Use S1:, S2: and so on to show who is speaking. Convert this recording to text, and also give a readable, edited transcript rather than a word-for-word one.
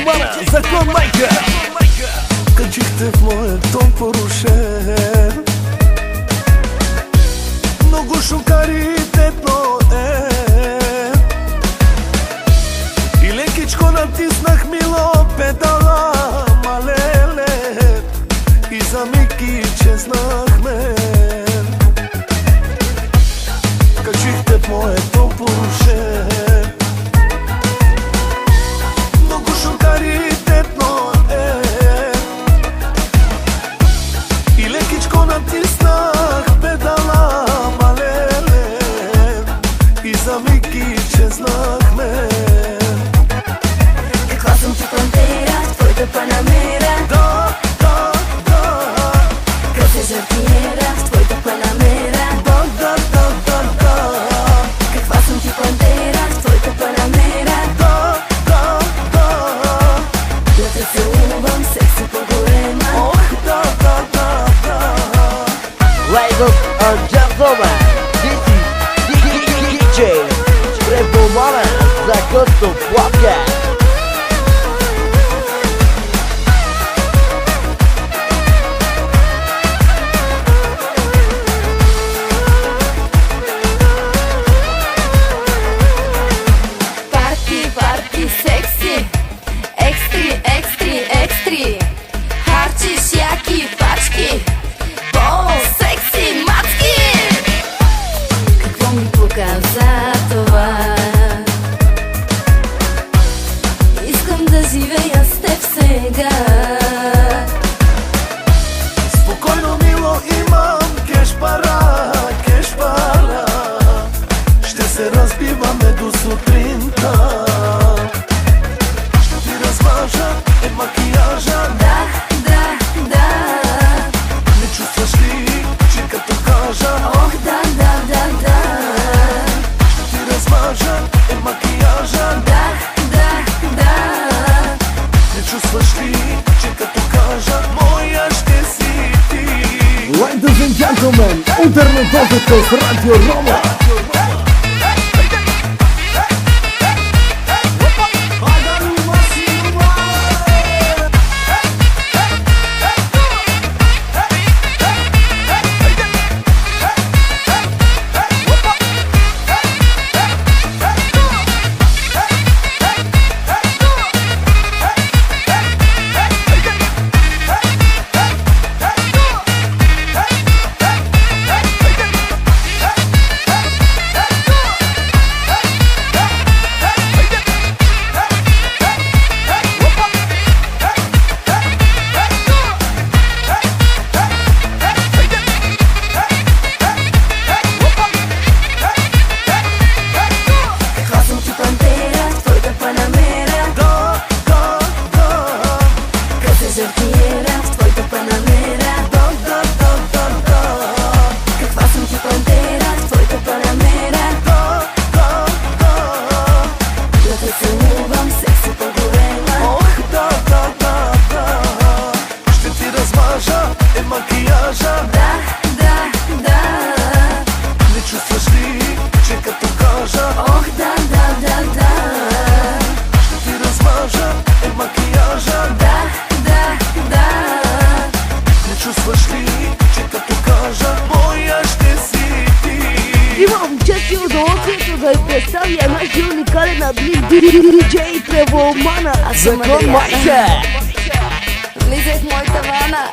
S1: Тревомана, закон майка.
S2: Качихте в моят дом порушен. Много шукаритетно е. И лекичко натиснах мило педала, малеле. И за миг изчезнахме. Качихте в моят дом порушен. Много шукаритетно е. И лекичко натиснах педала, малеле. И за миг изчезнахме.
S3: Каква съм ти пантера, твоята панамера.
S2: Да, да, да.
S3: Къв се жартиера, твоята панамера.
S2: Да, да, да, да, да.
S3: Каква съм ти пантера, твоята панамера.
S2: Да, да, да.
S3: Да те целувам, секси по-голема.
S2: Ох, да, да, да, да.
S1: Ladies and gentlemen, this is DJ Тревомана, закон podcast.
S3: Парти, парти, секси. Екстри, екстри, екстри. Харчиш яки пачки. По-секси мацки. Какво ми показа това? Искам да живея с теб сега.
S2: Спокойно, мило, имам кеш-пара, кеш-пара. Ще се разбиваме до сутринта. Ще ти размажа макияжа.
S3: Да, да, да.
S2: Не чувстваш ли, че като кажа?
S3: Ох, да, да, да, да.
S2: Ще ти размажа макияжа.
S3: Да, да, да.
S2: Не чувстваш ли, че като кажа моя ще си ти?
S1: Ladies and gentlemen, ударна дозата с Радио Рома.
S3: Каква съм ти пантера, твоята панамера.
S2: Да, да, да.
S3: Къв се жартиера, твоята панамера.
S2: Да, да, да, да, да.
S3: Каква съм ти пантера, твоята панамера.
S2: Да, да, да.
S3: Да те целувам, секси по-голема.
S2: Ох, да, да, да, да. Ще ти размажа макияжа.
S3: Да, да, да.
S2: Не чувстваш ли, че като кажа?
S3: Ох, да, да, да, да.
S2: Ще ти размажа макияжа.
S3: Да, да, да.
S2: Не чувстваш ли, че като кажа моя ще си ти?
S4: Имам чест и удоволствието да ви представя нашия уникален адлит DJ Тревомана.
S3: Аз съм
S1: Закон
S3: Адриана.
S1: майка.
S3: Влизай в моята вана.